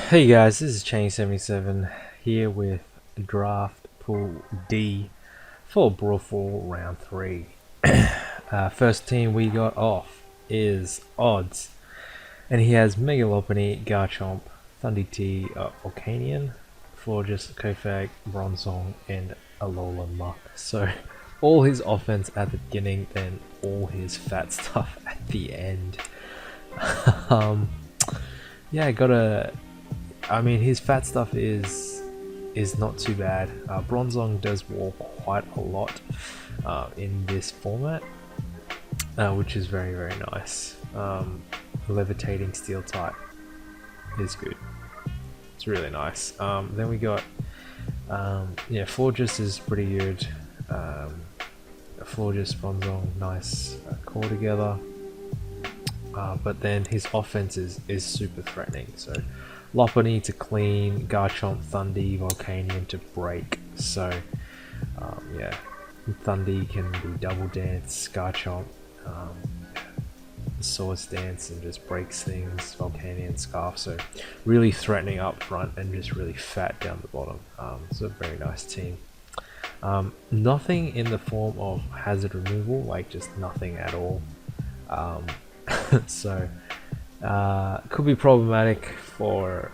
Hey guys, this is Chain77 here with Draft Pool D for Brawl Fall Round 3. First team we got off is Odds, and he has Megalopony, Garchomp, Thundy T, Volcanion, Florges, Kofag, Bronzong, and Alola Muck. So all his offense at the beginning, then all his fat stuff at the end. Yeah, his fat stuff is not too bad. Bronzong does walk quite a lot in this format, which is very nice. Levitating steel type is good. It's really nice. Then we got Florges is pretty good. Florges, Bronzong, nice core together. But then his offense is super threatening. So Lopunny to clean, Garchomp, Thundy, Volcanion to break. So Thundy can do double dance, Garchomp Swords Dance and just breaks things, Volcanion Scarf. So really threatening up front and just really fat down the bottom. It's a very nice team. Nothing in the form of hazard removal, like just nothing at all. So could be problematic for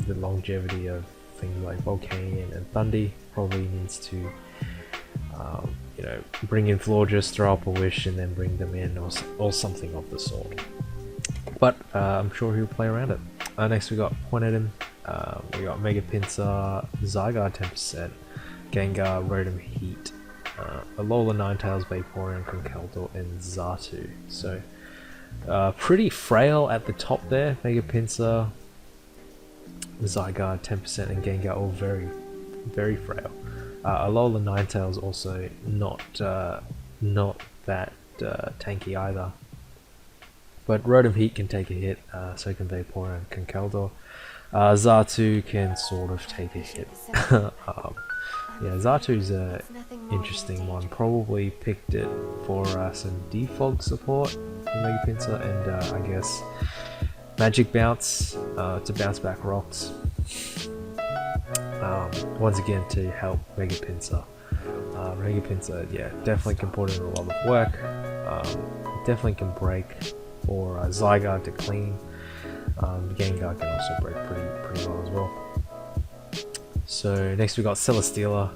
the longevity of things like Volcanion and Thundy. Probably needs to bring in Florges, throw up a wish and then bring them in, or something of the sort. But I'm sure he'll play around it. Next we got Pointed, we got Mega Pinsir, Zygarde 10%, Gengar, Rotom Heat, Alola, Ninetales, Vaporeon, Conkeldurr, and Xatu. So pretty frail at the top there. Mega Pinsir, Zygarde 10%, and Gengar all very frail. Alola, Ninetales also not that tanky either. But Rotom Heat can take a hit, so can Vaporeon and Conkeldurr. Xatu can sort of take a hit. Xatu's a interesting one. Probably picked it for some defog support from Mega Pinsir, and I guess Magic Bounce to bounce back rocks. Once again to help Mega Pinsir. Mega Pinsir, definitely can put in a lot of work. Definitely can break, or Zygarde to clean. Gengar can also break pretty well as well. So next we got Celesteela.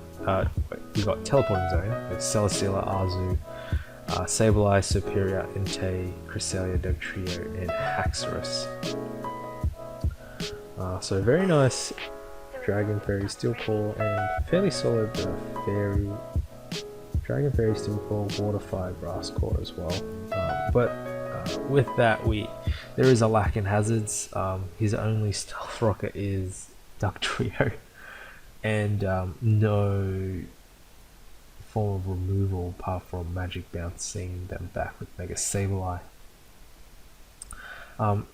We got Teleporting Zone with Celesteela, Arzu, Sableye, Superior, Entei, Cresselia, Dugtrio, and Haxorus. So very nice Dragon Fairy, Steel Core, and fairly solid Fairy, Dragon Fairy, Steel Core, Water Fire, Grass Core as well. But with that, there is a lack in hazards. His only Stealth Rocket is Dugtrio, and no form of removal apart from Magic Bouncing them back with Mega Sableye.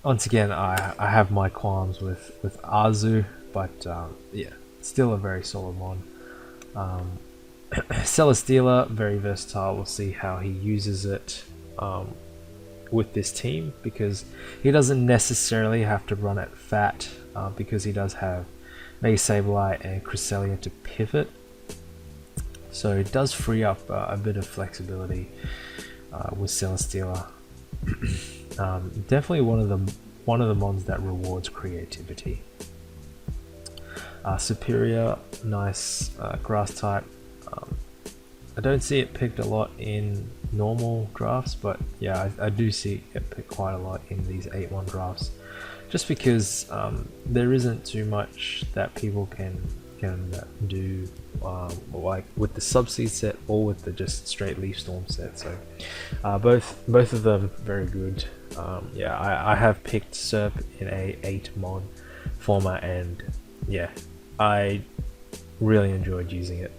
Once again, I have my qualms with Arzu, but still a very solid one. Celesteela, very versatile. We'll see how he uses it with this team, because he doesn't necessarily have to run it fat, because he does have Mega Sableye and Cresselia to pivot. So it does free up a bit of flexibility with Celesteela. Definitely one of the mons that rewards creativity. Superior, nice grass type. I don't see it picked a lot in normal drafts, but yeah, I do see it picked quite a lot in these 8-1 drafts, just because there isn't too much that people can do like with the Subseed set or with the just straight Leaf Storm set. So both of them very good. I have picked Serp in a 8-mon format, and I really enjoyed using it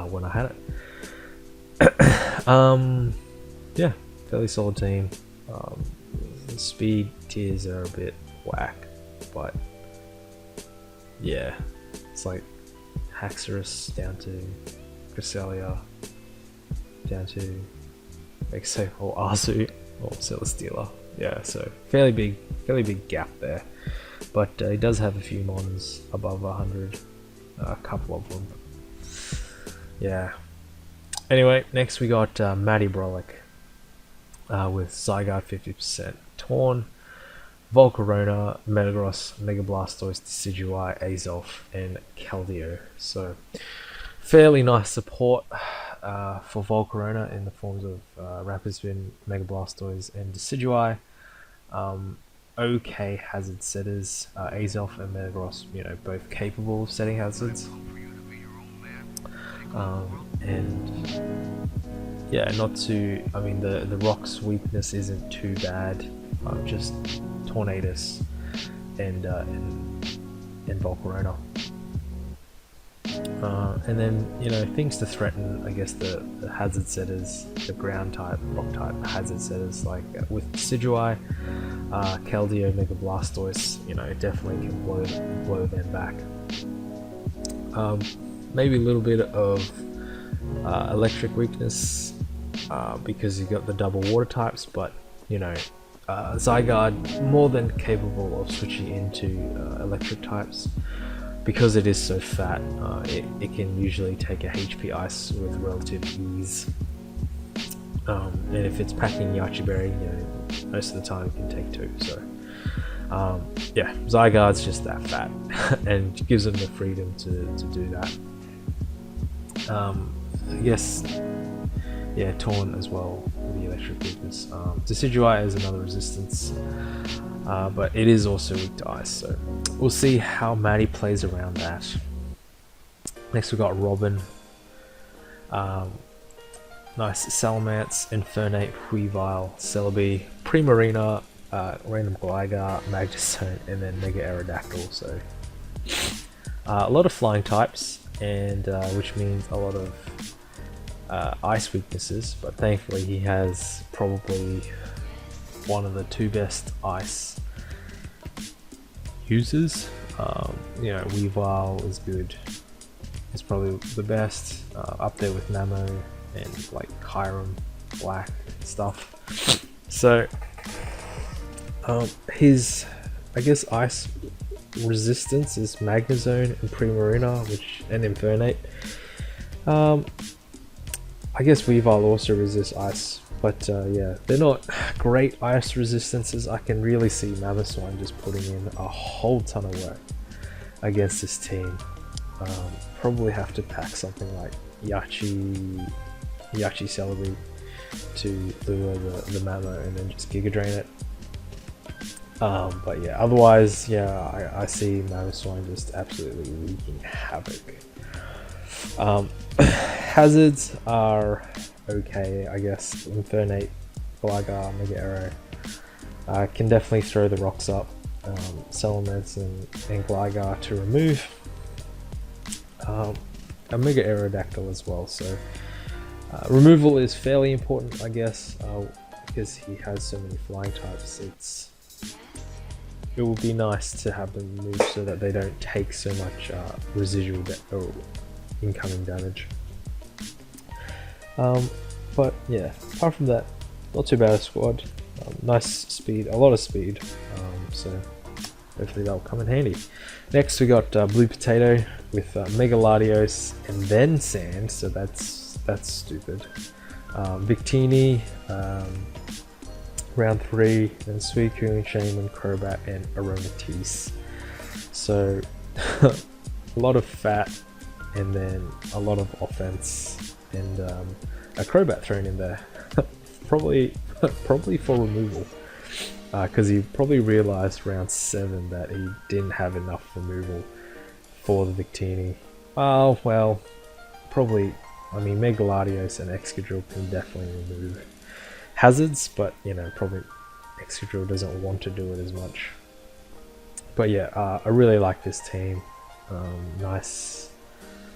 when I had it. Fairly solid team. The speed tiers are a bit whack, but it's like Haxorus down to Cresselia, down to or Arzu or Celesteela. So fairly big gap there. but he does have a few mons above 100, a couple of them. Yeah. Anyway, next we got Matty Brolic with Zygarde 50%, Torn, Volcarona, Metagross, Mega Blastoise, Decidueye, Azelf, and Keldeo. So fairly nice support for Volcarona in the forms of Rapid Spin, Mega Blastoise, and Decidueye. Okay hazard setters, Azelf and Metagross, both capable of setting hazards. And yeah, the Rock's weakness isn't too bad, just Tornadus and Volcarona. And then, things to threaten, I guess, the hazard setters, the ground type, rock type hazard setters, like with Decidueye, Keldeo, Mega Blastoise, definitely can blow them back. Maybe a little bit of electric weakness because you got the double water types, but Zygarde more than capable of switching into electric types. Because it is so fat, it can usually take a HP Ice with relative ease. And if it's packing Yachi Berry, most of the time it can take 2. So yeah, Zygarde's just that fat and gives them the freedom to do that. I guess, yeah, Torn as well with the electric weakness. Decidueye is another resistance, but it is also weak to ice, so we'll see how Matty plays around that. Next we've got Robin. Nice Salamence, Infernape, Weavile, Celebi, Primarina, Random Gligar, Magneton, and then Mega Aerodactyl. So a lot of flying types, and which means a lot of ice weaknesses, but thankfully he has probably one of the 2 best ice users. Weavile is good. It's probably the best, up there with Namo and like Kyurem, Black stuff. So his, I guess, ice resistance is Magnezone and Primarina, and Infernape. I guess Weavile also resists ice, but yeah, they're not great ice resistances. I can really see Mamoswine just putting in a whole ton of work against this team. Probably have to pack something like Yachi Celebi to lure the Mamo and then just Giga Drain it. But yeah, otherwise, yeah, I see Mamoswine just absolutely wreaking havoc. Hazards are okay, I guess. Infernape, Gligar, Mega Arrow can definitely throw the rocks up. Salamence and Gligar to remove. A Mega Aerodactyl as well, so removal is fairly important, I guess, because he has so many flying types. It will be nice to have them move so that they don't take so much residual or incoming damage. But yeah, apart from that, not too bad a squad. Nice speed, a lot of speed, so hopefully that'll come in handy. Next we got Blue Potato with Mega Latios and then Sand, so that's stupid. Victini, round 3, then Suicune, Shaman, Crobat, and Aromatisse. So a lot of fat, and then a lot of offense, and a Crobat thrown in there, probably for removal, because he probably realized round 7 that he didn't have enough removal for the Victini. Well, probably. I mean, Mega Latios and Excadrill can definitely remove hazards, but probably Excadrill doesn't want to do it as much. But yeah, I really like this team. Nice.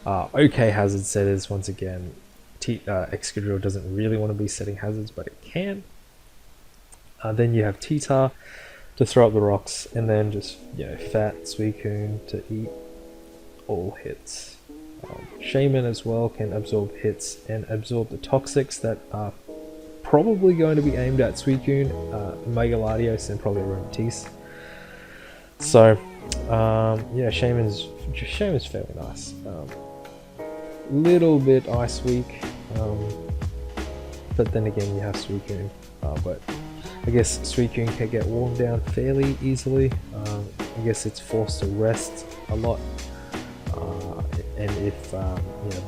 Okay hazard setters once again. Excadrill doesn't really want to be setting hazards, but it can. Then you have Titar to throw up the rocks, and then just fat Suicune to eat all hits. Shaman as well can absorb hits and absorb the toxics that are probably going to be aimed at Suicune, Mega Latios, and probably Aromatisse. So yeah, Shaman's fairly nice. Little bit ice weak, but then again you have Suicune, but I guess Suicune can get worn down fairly easily. I guess it's forced to rest a lot, and if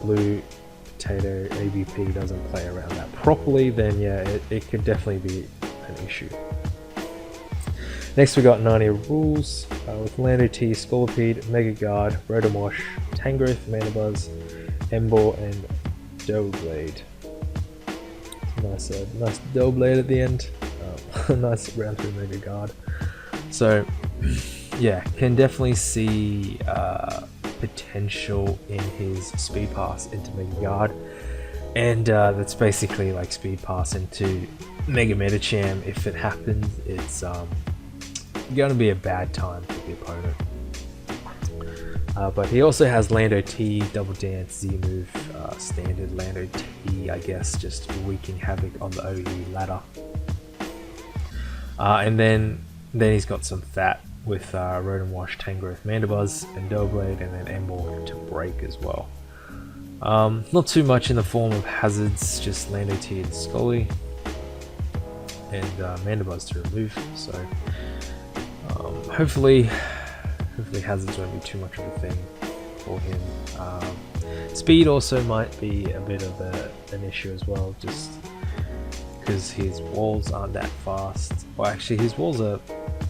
Blue Potato ABP doesn't play around that properly, then yeah, it could definitely be an issue. Next we got Narnia Rules with Lando T, Scolipede, Mega Guard, Rotomosh, Tangrowth, Manabuzz, Emboar, and Doublade. Nice Doublade at the end. Nice round through Mega Guard. So yeah, can definitely see potential in his Speed Pass into Mega Guard, and that's basically like Speed Pass into Mega Medicham. If it happens, it's going to be a bad time for the opponent. But he also has Lando T, Double Dance, Z move, standard Lando T, I guess, just wreaking havoc on the OE ladder. And then he's got some fat with Rotom-Wash, Tangrowth, Mandibuzz, and Doublade, and then Emboar to break as well. Not too much in the form of hazards, just Lando T and Scully, and Mandibuzz to remove. So hopefully hazards won't be too much of a thing for him. Speed also might be a bit of an issue as well, just because his walls aren't that fast. Well, actually his walls are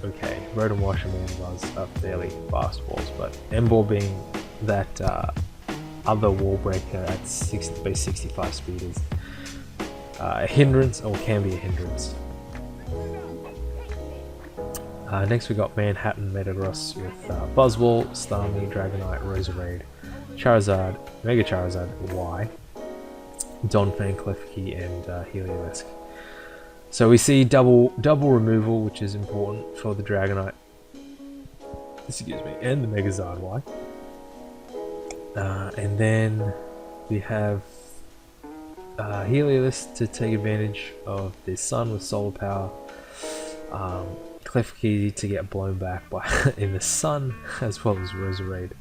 okay. Rotom-Wash and Mandibuzz are fairly fast walls, but Emboar being that other wall breaker at base 65 speed is a hindrance, or can be a hindrance. Next we got Manhattan Metagross with Buzzwole, Starmie, Dragonite, Roserade, Charizard, Mega Charizard Y, Donphan, Klefki, and Heliolisk. So we see double removal, which is important for the Dragonite, excuse me, and the Megazard Y. And then we have Heliolisk to take advantage of the Sun with Solar Power. Klefki to get blown back by in the Sun, as well as Roserade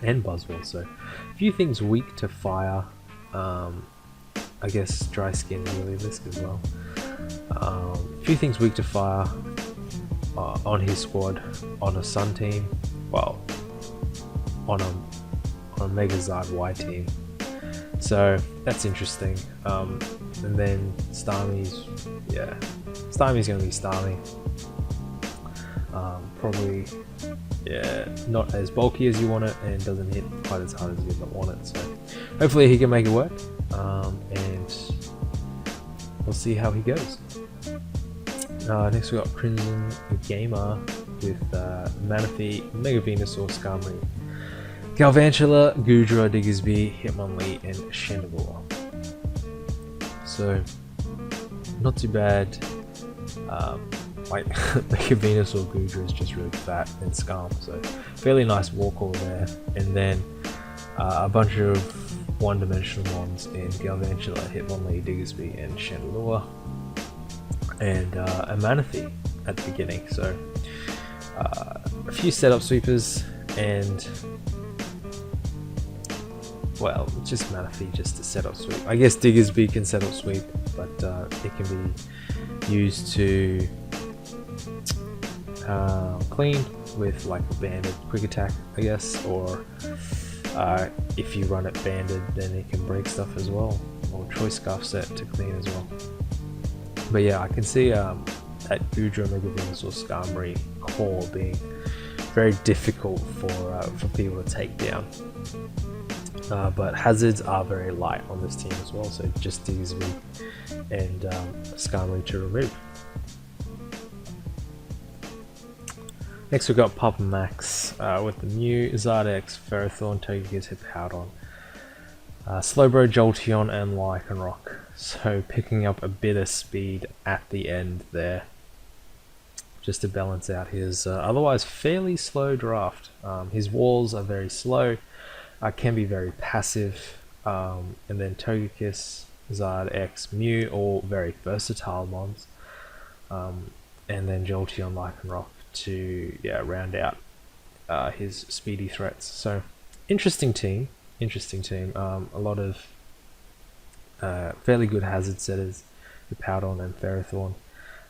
and Buzzwole. So a few things weak to fire. I guess Dry Skin Heliolisk as well. A few things weak to fire on his squad on a Sun team. Well, on a Megazard Y team. So that's interesting. And then Starmie's going to be Starmie. Probably, not as bulky as you want it, and doesn't hit quite as hard as you want it. So hopefully he can make it work, and we'll see how he goes. Next we got Crimson Gamer with Manaphy, Mega Venusaur, Skarmory, Galvantula, Goodra, Diggersby, Hitmonlee, and Chandelure. So not too bad. Like Mega Venusaur Goodra is just really fat and Skarm, so fairly nice walk-all there. And then a bunch of one-dimensional mons in Galvantula, Hitmonlee, Diggersby, and Chandelure, and a Manaphy at the beginning. So a few setup sweepers, and well, just Manaphy just to set up sweep. I guess Diggersby can set up sweep, but it can be used to clean with like a banded quick attack, I guess, or if you run it banded, then it can break stuff as well, or choice scarf set to clean as well. But yeah, I can see that Goodra, Mega Venusaur, Skarmory core being very difficult for people to take down. But hazards are very light on this team as well, so just Diggersby and Skarmory to remove. Next we've got Papa Max with the Mew, Zardex, Ferrothorn, Togekiss, Hippowdon, Slowbro, Jolteon, and Lycanroc. So picking up a bit of speed at the end there, just to balance out his otherwise fairly slow draft. His walls are very slow, can be very passive, and then Togekiss, Zardex, Mew, all very versatile mons, and then Jolteon, Lycanroc to round out his speedy threats. So interesting team. A lot of fairly good hazard setters with Powdon and Ferrothorn.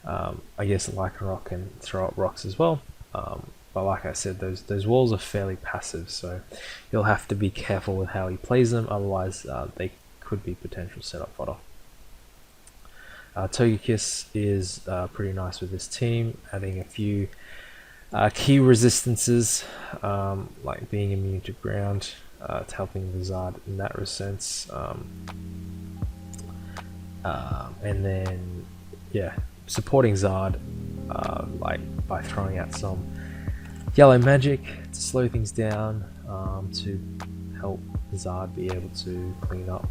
I guess Lycanroc can throw up rocks as well. But like I said, those walls are fairly passive, so you'll have to be careful with how he plays them, otherwise they could be potential setup fodder. Togekiss is pretty nice with this team, adding a few key resistances, like being immune to ground, to helping the Zard in that sense. And then, supporting Zard like by throwing out some yellow magic to slow things down, to help Zard be able to clean up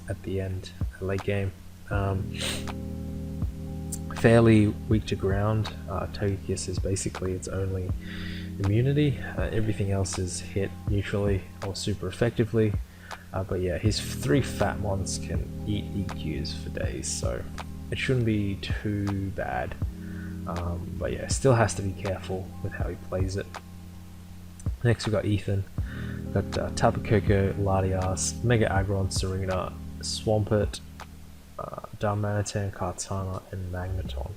at the end, late game. Fairly weak to ground. Togekiss is basically its only immunity. Everything else is hit neutrally or super effectively. But yeah, his 3 fat mons can eat EQs for days, so it shouldn't be too bad. But yeah, still has to be careful with how he plays it. Next we got Ethan. Got Tapu Koko, Latias, Mega Aggron, Serena, Swampert, Darmanitan, Kartana, and Magneton.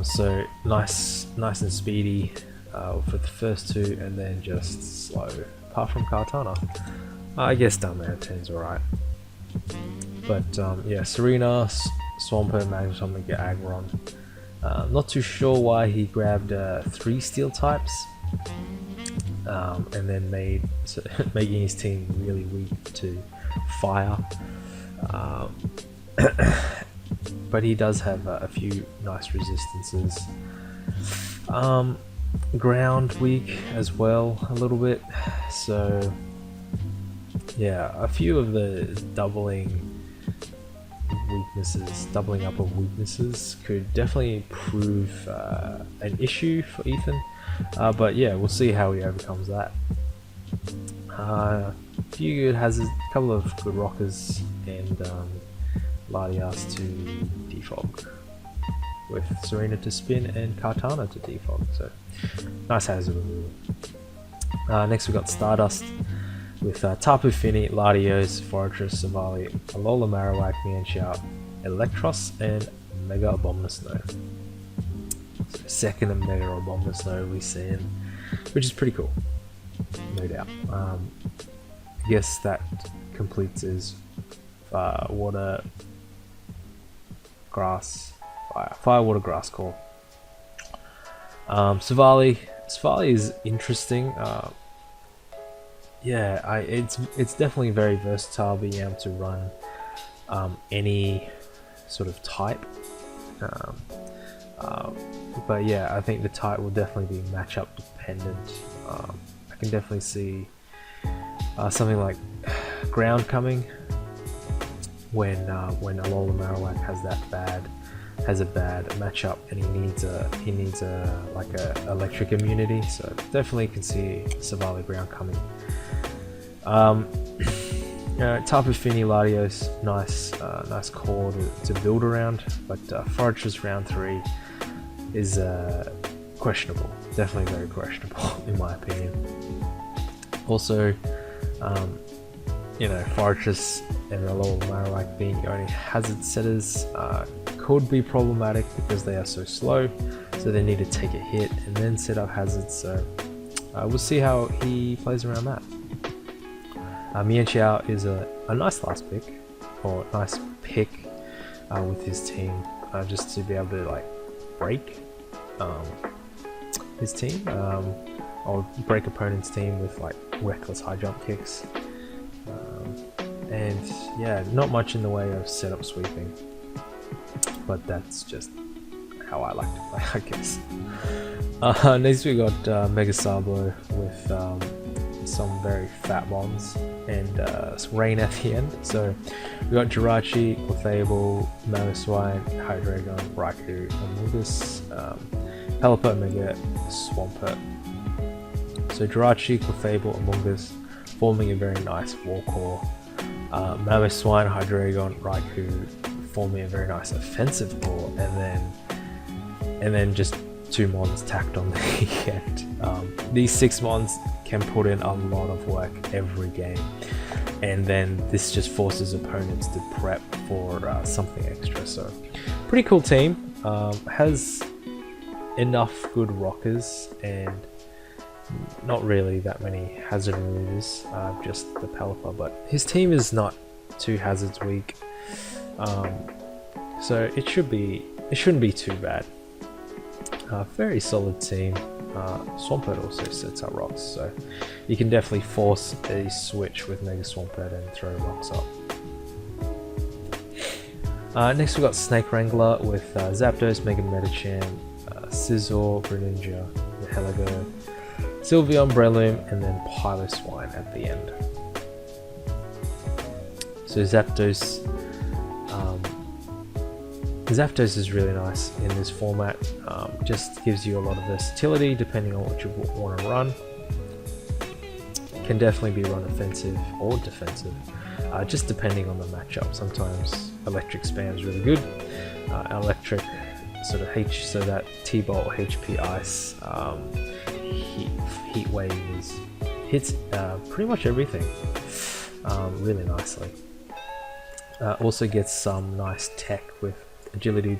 So nice and speedy for the first 2, and then just slow. Apart from Kartana, I guess Darmanitan's alright. But yeah, Serena, Swampert, Magneton, Mega Aggron. Not too sure why he grabbed 3 steel types, and then making his team really weak to fire. But he does have a few nice resistances. Ground weak as well, a little bit. So yeah, a few of the doubling up of weaknesses could definitely prove an issue for Ethan. But yeah, we'll see how he overcomes that. Few good hazards, a couple of good rockers, and Latias to defog, with Serena to spin and Kartana to defog. So nice hazard removal. Next we got Stardust with Tapu Fini, Latios, Fortress, Savali, Alola Marowak, Mienshao, Electros, and Mega Abomasnow. So second Mega Abomasnow we've seen, which is pretty cool, no doubt. I guess that completes his water, grass, fire, water, grass core. Savali is interesting. Yeah, it's definitely very versatile, being able to run any sort of type. But yeah, I think the type will definitely be matchup dependent. I can definitely see something like ground coming when Alola Marowak has a bad matchup, and he needs a electric immunity. So definitely can see Savali ground coming. Tapu Fini, Latios, nice core to build around, but Fortress round 3 is questionable. Definitely very questionable in my opinion. Also, Fortress and Alola Marowak being the only hazard setters could be problematic because they are so slow, so they need to take a hit and then set up hazards. So we'll see how he plays around that. Mienshao is a nice last pick, or nice pick with his team, just to be able to break his team, or break opponent's team with reckless high jump kicks. And yeah, not much in the way of setup sweeping, but that's just how I like to play, I guess. Next we got Mega Sablo with some very fat bombs and rain at the end. So we got Jirachi, Clefable, Mamoswine, Hydreigon, Raikou, Amogus, Pelipper, Mega, Swampert. So Jirachi, Clefable, Amogus forming a very nice wall core. Mamoswine, Hydreigon, Raikou forming a very nice offensive core, and then and then just 2 mons tacked on the end. These 6 mons can put in a lot of work every game, and then this just forces opponents to prep for something extra. So pretty cool team. Has enough good rockers and not really that many hazard removers, just the Pelipper, but his team is not too hazards weak, so it shouldn't be too bad. Very solid team. Swampert also sets up rocks, so you can definitely force a switch with Mega Swampert and throw rocks up. Next we got Snake Wrangler with Zapdos, Mega Medicham, Scizor, Greninja, Heligo, Sylveon, Breloom, and then Piloswine at the end. So Zapdos is really nice in this format. Just gives you a lot of versatility depending on what you want to run. Can definitely be run offensive or defensive, just depending on the matchup. Sometimes Electric Spam is really good. Electric sort of so that T-Bolt, HP Ice, Heat Wave hits pretty much everything really nicely. Also gets some nice tech with Agility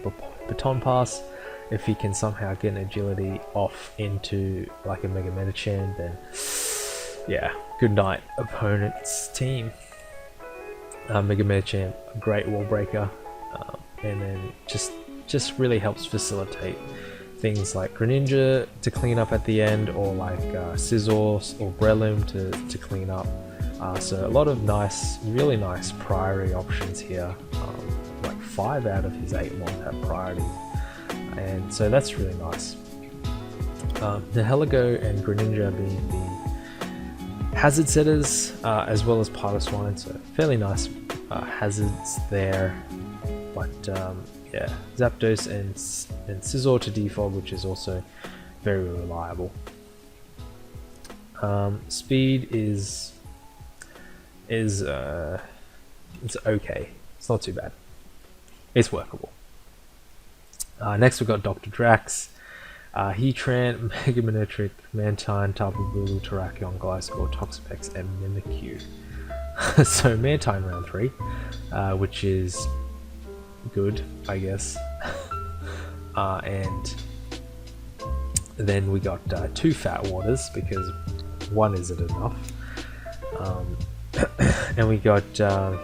Baton Pass. If he can somehow get an Agility off into like a Mega Medicham, then yeah, good night opponent's team. Mega Medicham, a great wall breaker, and then just really helps facilitate things like Greninja to clean up at the end, or like Scizor or Breloom to clean up. So a lot of really nice priority options here. Like 5 out of his 8 mons have priority, and so that's really nice. The Heligo and Greninja being the hazard setters, as well as Piloswine, so fairly nice hazards there. But yeah, Zapdos and Scizor to default, which is also very reliable. Speed is it's okay. It's not too bad. It's workable. Next we've got Dr. Drax, Heatran, Mega Manectric, Mantine, Tapu Bulu, Terrakion, Gliscor, Toxapex, and Mimikyu. So Mantine round 3, which is good, I guess. And then we got 2 Fat Waters, because 1 isn't enough. And we got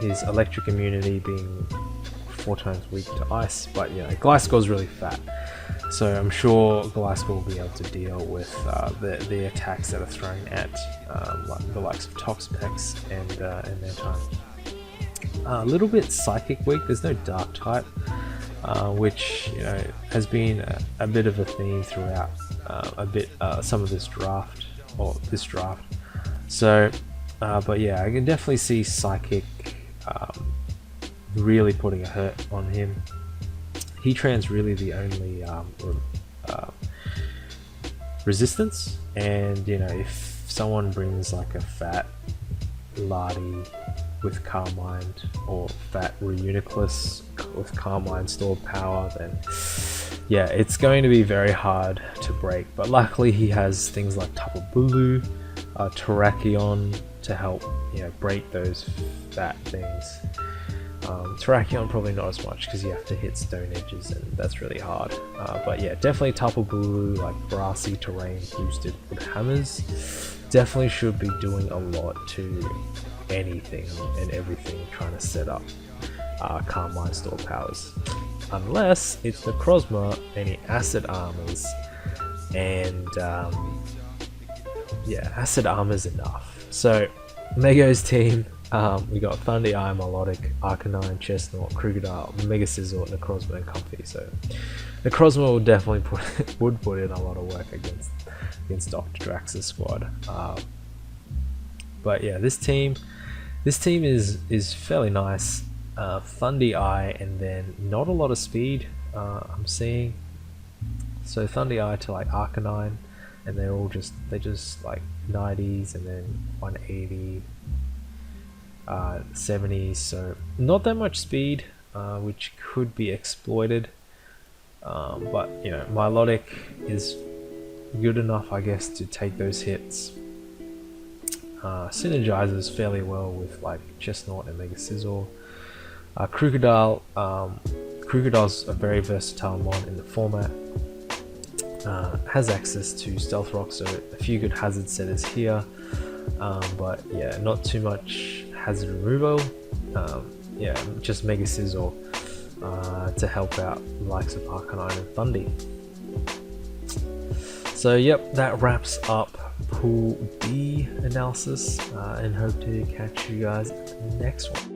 his electric immunity being 4 times weak to ice, but yeah, Gliscor's really fat, so I'm sure Gliscor will be able to deal with the attacks that are thrown at like the likes of Toxapex and Mantine. A little bit psychic weak. There's no dark type, which has been a bit of a theme throughout some of this draft. So but yeah, I can definitely see psychic really putting a hurt on him. Heatran's really the only resistance, and if someone brings like a fat Lardy with Carmine, or fat Reuniclus with Carmine stored power, then yeah, it's going to be very hard to break. But luckily he has things like Tapu Bulu, Terrakion to help break those fat things. Terrakion probably not as much, because you have to hit stone edges and that's really hard. But yeah, definitely Tapu Bulu, like grassy terrain boosted wood hammers, definitely should be doing a lot to anything and everything trying to set up Carmine store powers. Unless it's the Necrozma and he acid armors, and yeah, acid armor's enough. So Mego's team, we got Thundy Eye, Melodic, Arcanine, Chestnut, Krookodile, Mega Scizor, Necrozma, and Comfey. So Necrozma will definitely put in a lot of work against Dr. Drax's squad. But yeah, this team is fairly nice. Thundy Eye, and then not a lot of speed I'm seeing. So Thundy Eye to like Arcanine, and they just like 90s and then 180, 70s, so not that much speed, which could be exploited. But you know, Milotic is good enough, I guess, to take those hits. Synergizes fairly well with like Chestnut and Mega Scizor. Crocodile, Crocodile's a very versatile mon in the format. Has access to Stealth Rock, so a few good hazard setters here. But yeah, not too much hazard removal. Yeah, just Mega Scizor to help out the likes of Arcanine and Thundy. So yep, that wraps up Pool B analysis, and hope to catch you guys at the next one.